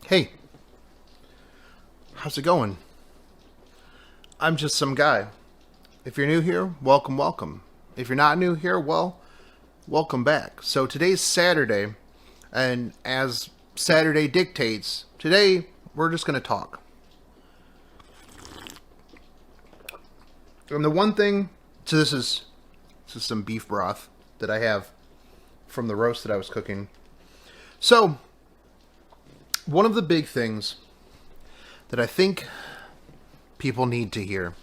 Hey, how's it going? I'm just some guy. If you're new here, welcome, welcome. If you're not new here, well, welcome back. So today's Saturday, and as Saturday dictates, today we're just going to talk. And the one thing, so this is some beef broth that I have from the roast that I was cooking. So, one of the big things that I think people need to hear,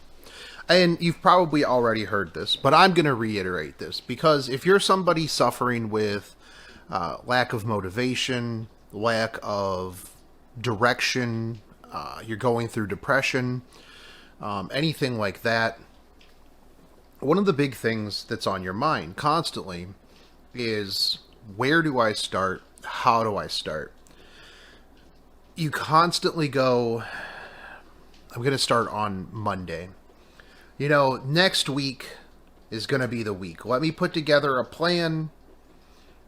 and you've probably already heard this, but I'm going to reiterate this because if you're somebody suffering with lack of motivation, lack of direction, you're going through depression, anything like that, one of the big things that's on your mind constantly is, where do I start? How do I start? You constantly go, I'm going to start on Monday. Next week is going to be the week. Let me put together a plan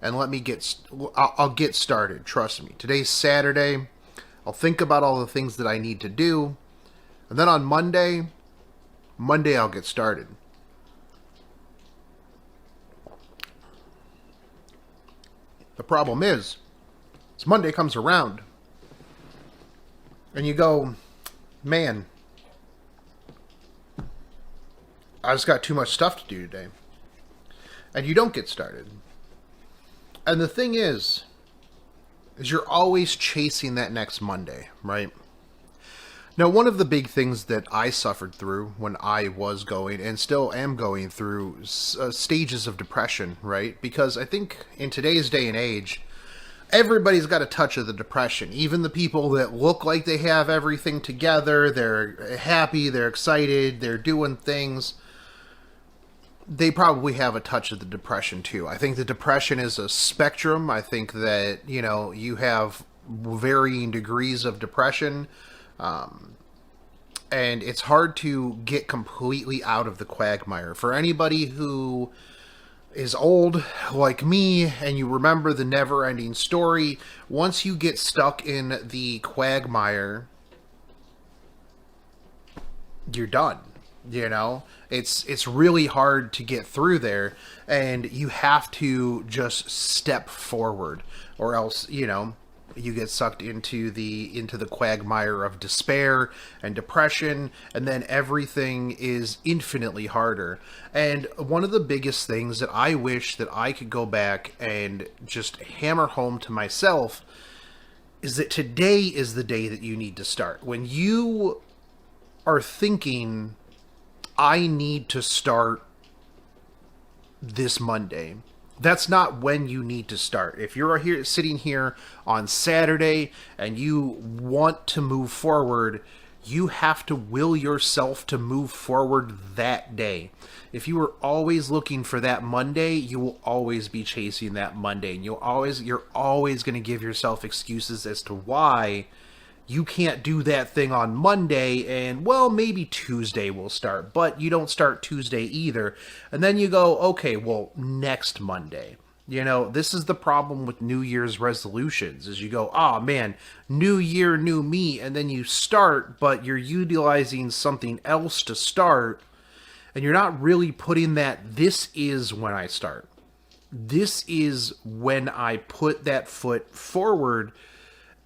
and I'll get started. Trust me. Today's Saturday. I'll think about all the things that I need to do. And then on Monday I'll get started. The problem is Monday comes around and you go, man, I just got too much stuff to do today. And you don't get started. And the thing is you're always chasing that next Monday, right? Now, one of the big things that I suffered through when I was going and still am going through stages of depression, right? Because I think in today's day and age, everybody's got a touch of the depression. Even the people that look like they have everything together, they're happy, they're excited, they're doing things, they probably have a touch of the depression too. I think the depression is a spectrum. I think that, you have varying degrees of depression. And it's hard to get completely out of the quagmire. For anybody who is old like me and you remember the never-ending story, once you get stuck in the quagmire, you're done. It's really hard to get through there, and you have to just step forward, or else, you get sucked into the quagmire of despair and depression, and then everything is infinitely harder. And one of the biggest things that I wish that I could go back and just hammer home to myself is that today is the day that you need to start. When you are thinking, I need to start this Monday, that's not when you need to start. If you're sitting here on Saturday and you want to move forward, you have to will yourself to move forward that day. If you are always looking for that Monday, you will always be chasing that Monday, and you're always going to give yourself excuses as to why you can't do that thing on Monday, and, well, maybe Tuesday will start, but you don't start Tuesday either. And then you go, okay, well, next Monday. This is the problem with New Year's resolutions, is you go, oh man, new year, new me, and then you start, but you're utilizing something else to start, and you're not really putting that, this is when I start. This is when I put that foot forward,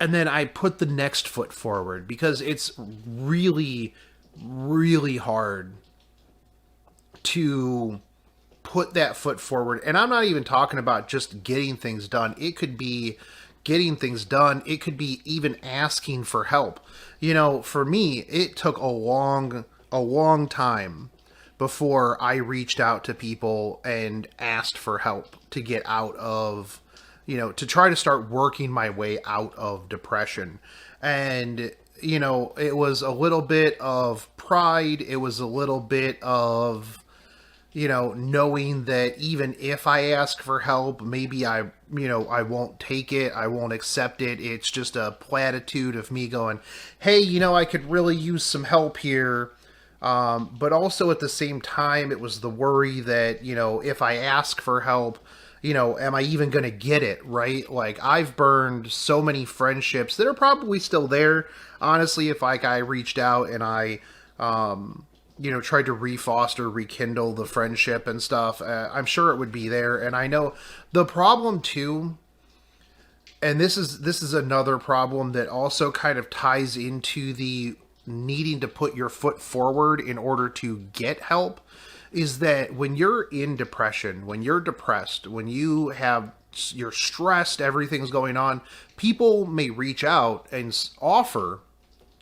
and then I put the next foot forward, because it's really, really hard to put that foot forward. And I'm not even talking about just getting things done. It could be getting things done. It could be even asking for help. For me, it took a long time before I reached out to people and asked for help to get out of, to try to start working my way out of depression. And, it was a little bit of pride. It was a little bit of, knowing that even if I ask for help, maybe I won't take it. I won't accept it. It's just a platitude of me going, hey, I could really use some help here. But also at the same time, it was the worry that, if I ask for help, am I even going to get it, right? Like, I've burned so many friendships that are probably still there. Honestly, if like I reached out and I, tried to refoster, rekindle the friendship and stuff, I'm sure it would be there. And I know the problem too, and this is another problem that also kind of ties into the needing to put your foot forward in order to get help, is that when you're in depression, when you're depressed, when you're stressed, everything's going on, people may reach out and offer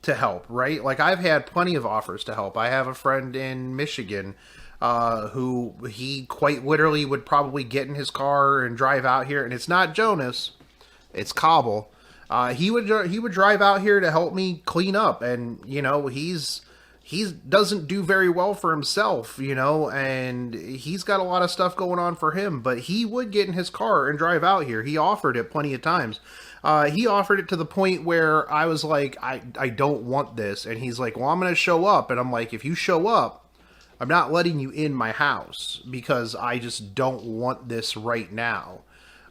to help, right? Like, I've had plenty of offers to help. I have a friend in Michigan who he quite literally would probably get in his car and drive out here, and it's not Jonas, it's Cobble. He would drive out here to help me clean up, and he doesn't do very well for himself, and he's got a lot of stuff going on for him, but he would get in his car and drive out here. He offered it plenty of times. He offered it to the point where I was like, I don't want this. And he's like, well, I'm going to show up. And I'm like, if you show up, I'm not letting you in my house because I just don't want this right now.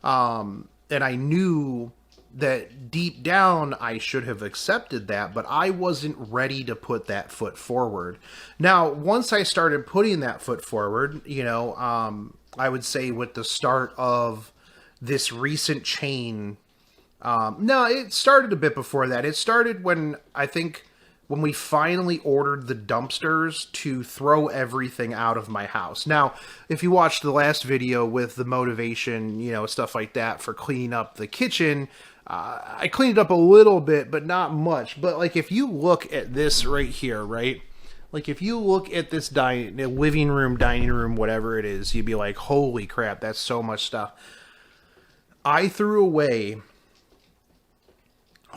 And I knew that deep down I should have accepted that, but I wasn't ready to put that foot forward. Now, once I started putting that foot forward, I would say with the start of this recent chain. No, it started a bit before that. It started when we finally ordered the dumpsters to throw everything out of my house. Now, if you watched the last video with the motivation, stuff like that for cleaning up the kitchen, I cleaned it up a little bit, but not much. But like, if you look at this right here, right? Like, if you look at this living room, dining room, whatever it is, you'd be like, holy crap, that's so much stuff. I threw away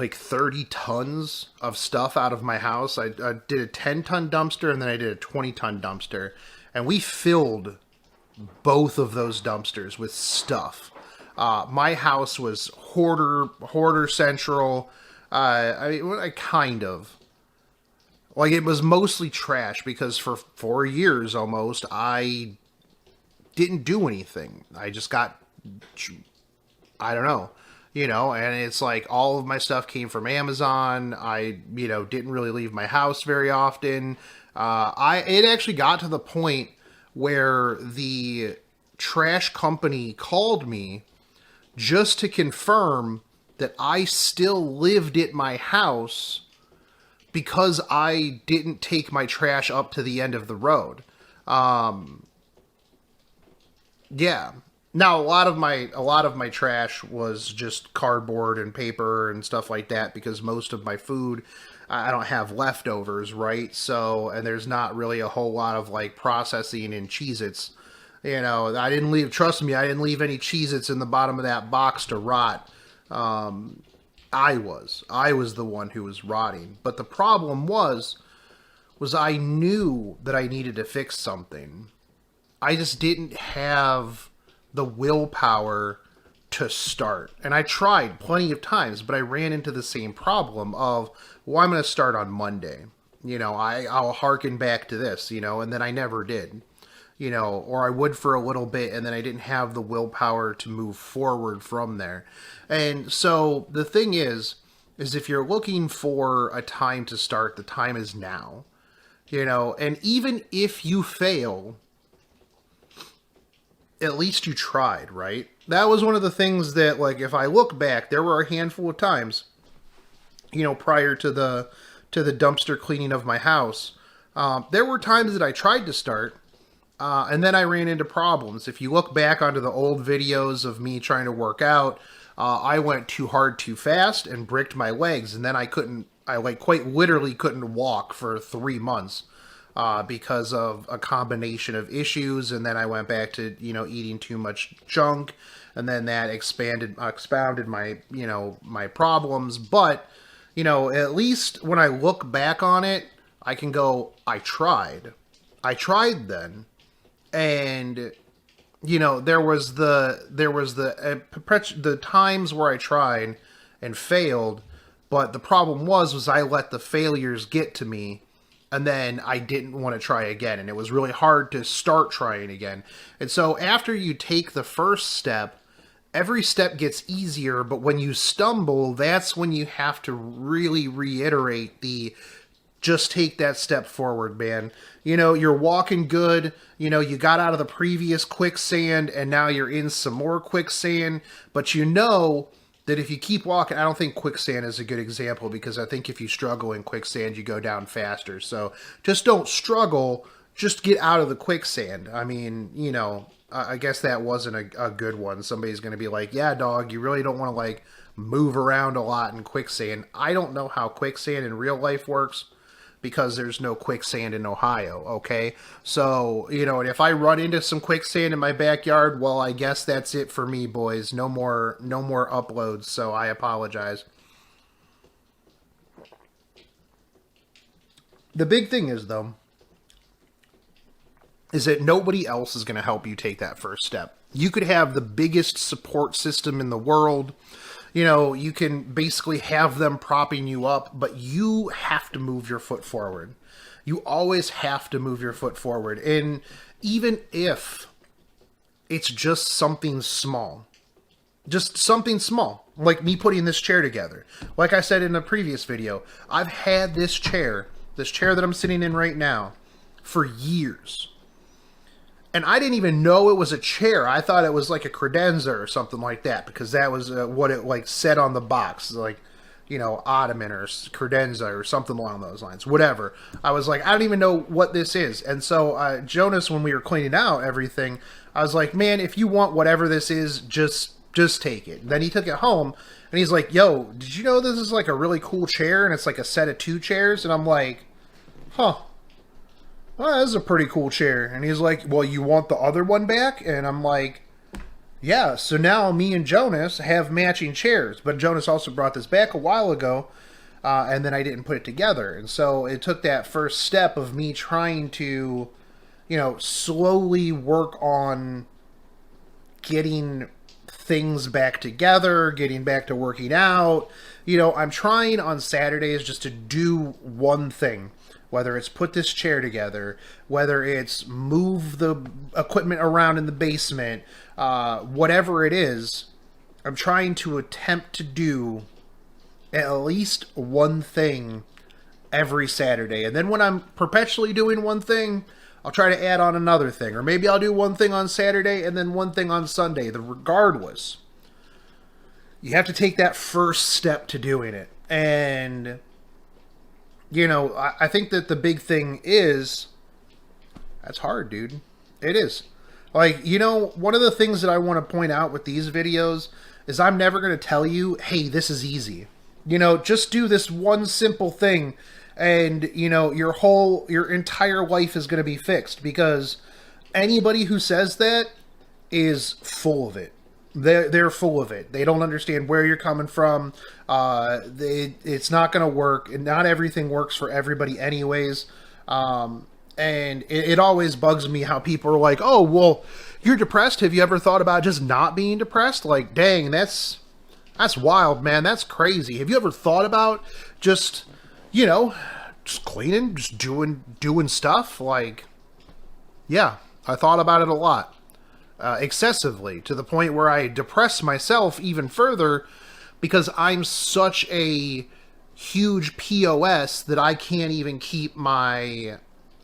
like 30 tons of stuff out of my house. I did a 10-ton dumpster, and then I did a 20-ton dumpster. And we filled both of those dumpsters with stuff. My house was hoarder central. I kind of. Like, it was mostly trash because for 4 years almost, I didn't do anything. I just got, I don't know. And it's like all of my stuff came from Amazon. I, didn't really leave my house very often. It actually got to the point where the trash company called me just to confirm that I still lived at my house because I didn't take my trash up to the end of the road. Yeah. Now, a lot of my trash was just cardboard and paper and stuff like that because most of my food, I don't have leftovers, right? So, and there's not really a whole lot of like processing in Cheez-Its. Trust me, I didn't leave any Cheez-Its in the bottom of that box to rot. I was the one who was rotting. But the problem was I knew that I needed to fix something. I just didn't have the willpower to start. And I tried plenty of times, but I ran into the same problem of, well, I'm going to start on Monday. I'll harken back to this, and then I never did. Or I would for a little bit, and then I didn't have the willpower to move forward from there. And so the thing is if you're looking for a time to start, the time is now. And even if you fail, at least you tried, right? That was one of the things that, like, if I look back, there were a handful of times, prior to the dumpster cleaning of my house, there were times that I tried to start, and then I ran into problems. If you look back onto the old videos of me trying to work out, I went too hard too fast and bricked my legs, and then I quite literally couldn't walk for 3 months. Because of a combination of issues, and then I went back to eating too much junk, and then that expounded my my problems. But at least when I look back on it, I can go, I tried then, and there was the times where I tried and failed, but the problem was I let the failures get to me. and then I didn't want to try again, and it was really hard to start trying again. And so after you take the first step, every step gets easier, but when you stumble, that's when you have to really reiterate the just take that step forward, man. You know, you're walking good. You know, you got out of the previous quicksand and now you're in some more quicksand, but you know that if you keep walking, I don't think quicksand is a good example because I think if you struggle in quicksand, you go down faster. So just don't struggle, just get out of the quicksand. I mean, you know, I guess that wasn't a good one. Somebody's going to be like, yeah, dog, you really don't want to like move around a lot in quicksand. I don't know how quicksand in real life works because there's no quicksand in Ohio, okay? So, you know, and if I run into some quicksand in my backyard, well, I guess that's it for me, boys. No more uploads, so I apologize. The big thing is, though, is that nobody else is going to help you take that first step. You could have the biggest support system in the world. You know, you can basically have them propping you up, but you have to move your foot forward. You always have to move your foot forward. And even if it's just something small, like me putting this chair together. Like I said in a previous video, I've had this chair that I'm sitting in right now, for years. And I didn't even know it was a chair. I thought it was like a credenza or something like that, because that was what it like said on the box, like, you know, ottoman or credenza or something along those lines. Whatever. I was like, I don't even know what this is. And so Jonas, when we were cleaning out everything, I was like, man, if you want whatever this is, just take it. And then he took it home, and he's like, yo, did you know this is like a really cool chair, and it's like a set of 2 chairs? And I'm like, huh. Well, this is a pretty cool chair. And he's like, well, you want the other one back? And I'm like, yeah. So now me and Jonas have matching chairs. But Jonas also brought this back a while ago, and then I didn't put it together. And so it took that first step of me trying to, you know, slowly work on getting things back together, getting back to working out. You know, I'm trying on Saturdays just to do one thing. Whether it's put this chair together, whether it's move the equipment around in the basement, whatever it is, I'm trying to attempt to do at least one thing every Saturday. And then when I'm perpetually doing one thing, I'll try to add on another thing. Or maybe I'll do one thing on Saturday and then one thing on Sunday. Regardless, you have to take that first step to doing it. And you know, I think that the big thing is, that's hard, dude. It is. Like, you know, one of the things that I want to point out with these videos is I'm never going to tell you, hey, this is easy. You know, just do this one simple thing and, you know, your entire life is going to be fixed, because anybody who says that is full of it. They're full of it. They don't understand where you're coming from. It's not going to work, and not everything works for everybody anyways. And it always bugs me how people are like, oh, well, you're depressed. Have you ever thought about just not being depressed? Like, dang, that's wild, man. That's crazy. Have you ever thought about just, you know, just cleaning, just doing stuff? Like, yeah, I thought about it a lot. Excessively, to the point where I depress myself even further, because I'm such a huge POS that I can't even keep my,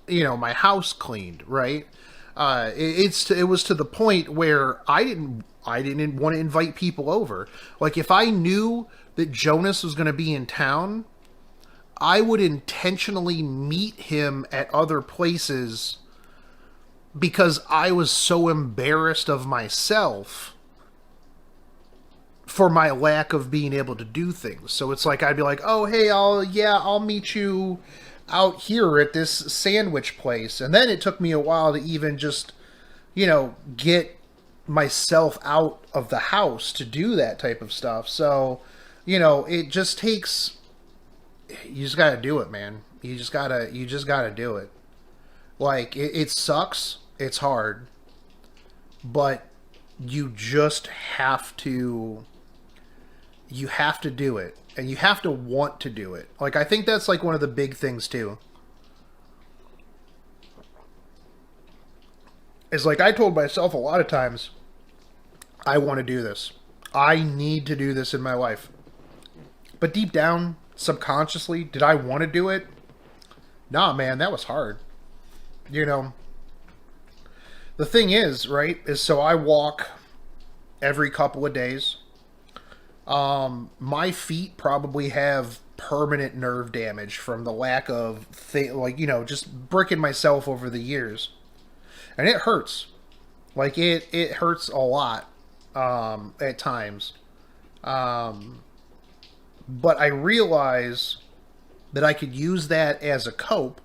you know, my house cleaned, right? It was to the point where I didn't want to invite people over. Like, if I knew that Jonas was going to be in town, I would intentionally meet him at other places, because I was so embarrassed of myself for my lack of being able to do things. So it's like, I'd be like, oh, hey, I'll meet you out here at this sandwich place. And then it took me a while to even just, you know, get myself out of the house to do that type of stuff. So, you know, it just takes, you just gotta do it, man. You just gotta do it. Like, it sucks. It's hard, but you just have to do it, and you have to want to do it. Like, I think that's like one of the big things too. Is like I told myself a lot of times, I want to do this. I need to do this in my life. But deep down, subconsciously, did I want to do it? Nah, man, that was hard. You know, the thing is, right, is so I walk every couple of days. My feet probably have permanent nerve damage from the lack of, just bricking myself over the years. And it hurts. Like, it hurts a lot at times. Um, but I realize that I could use that as a cope.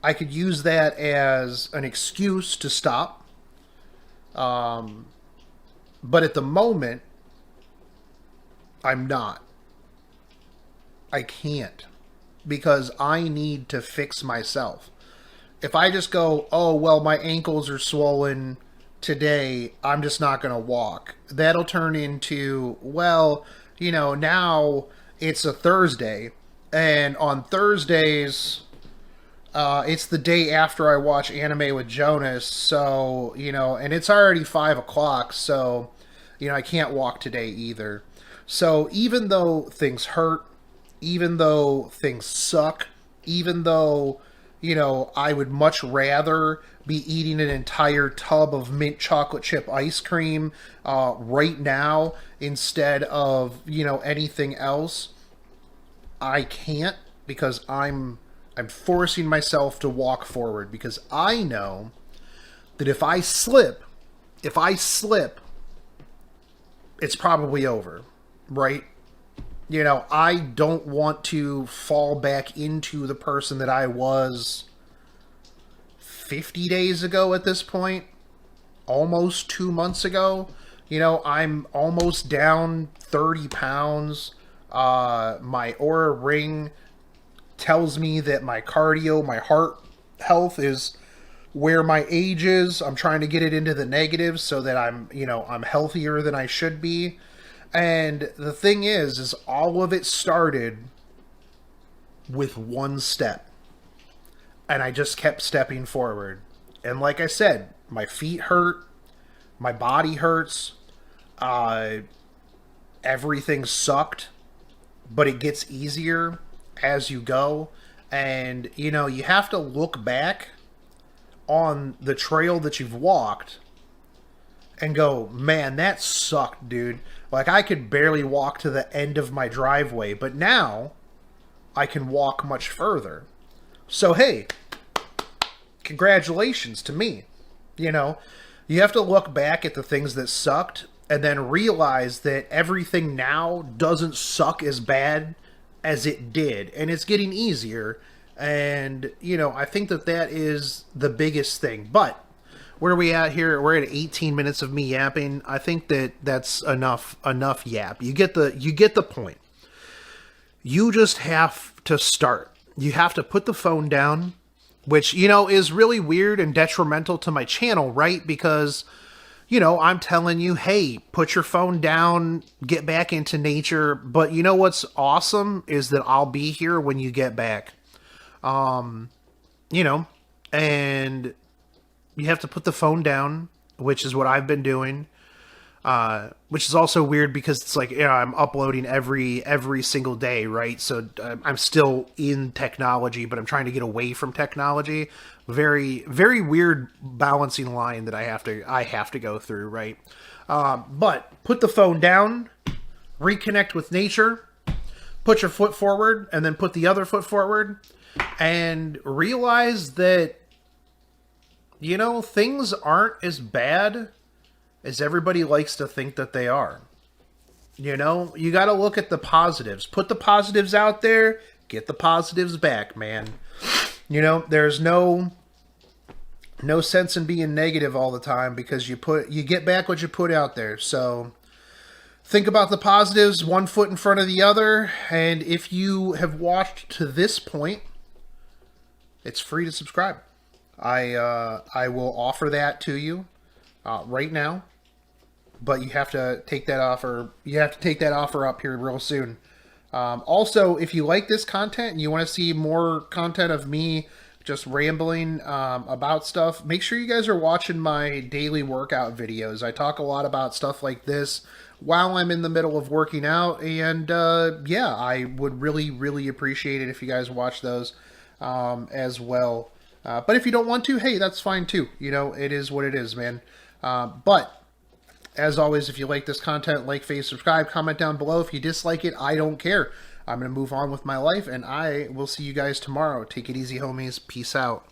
I could use that as an excuse to stop. Um, but at the moment, I'm not. I can't. Because I need to fix myself. If I just go, oh, well, my ankles are swollen today, I'm just not going to walk. That'll turn into, well, now it's a Thursday. And on Thursdays, it's the day after I watch Anime with Jonas. So, and it's already 5 o'clock. So, I can't walk today either. So even though things hurt, even though things suck, even though, I would much rather be eating an entire tub of mint chocolate chip ice cream right now instead of, anything else, I can't because I'm forcing myself to walk forward because I know that if I slip, it's probably over, right? I don't want to fall back into the person that I was 50 days ago at this point, almost 2 months ago. I'm almost down 30 pounds. My Aura Ring tells me that my cardio, my heart health is where my age is. I'm trying to get it into the negatives so that I'm healthier than I should be. And the thing is all of it started with one step. And I just kept stepping forward. And like I said, my feet hurt, my body hurts, everything sucked, but it gets easier as you go. And, you have to look back on the trail that you've walked and go, man, that sucked, dude. Like, I could barely walk to the end of my driveway, but now I can walk much further. So, hey, congratulations to me. You have to look back at the things that sucked and then realize that everything now doesn't suck as bad as it did. And it's getting easier. And, I think that is the biggest thing. But where are we at here? We're at 18 minutes of me yapping. I think that's enough yap. You get the point. You just have to start. You have to put the phone down, which, is really weird and detrimental to my channel, right? Because, I'm telling you, hey, put your phone down, get back into nature. But what's awesome is that I'll be here when you get back. And you have to put the phone down, which is what I've been doing. Which is also weird because it's like, I'm uploading every single day, right? So I'm still in technology, but I'm trying to get away from technology. Very, very weird balancing line that I have to go through, right? But put the phone down, reconnect with nature, put your foot forward, and then put the other foot forward, and realize that, things aren't as bad as everybody likes to think that they are. You got to look at the positives. Put the positives out there, get the positives back, man. There's no sense in being negative all the time because you get back what you put out there. So think about the positives, one foot in front of the other, and if you have watched to this point, it's free to subscribe. I will offer that to you right now. But you have to take that offer. You have to take that offer up here real soon. Also, if you like this content and you want to see more content of me just rambling about stuff. Make sure you guys are watching my daily workout videos. I talk a lot about stuff like this while I'm in the middle of working out, and yeah, I would really, really appreciate it if you guys watch those as well. But if you don't want to, hey, that's fine too. You know, it is what it is, man. But as always, if you like this content, like, favorite, subscribe, comment down below. If you dislike it, I don't care. I'm going to move on with my life, and I will see you guys tomorrow. Take it easy, homies. Peace out.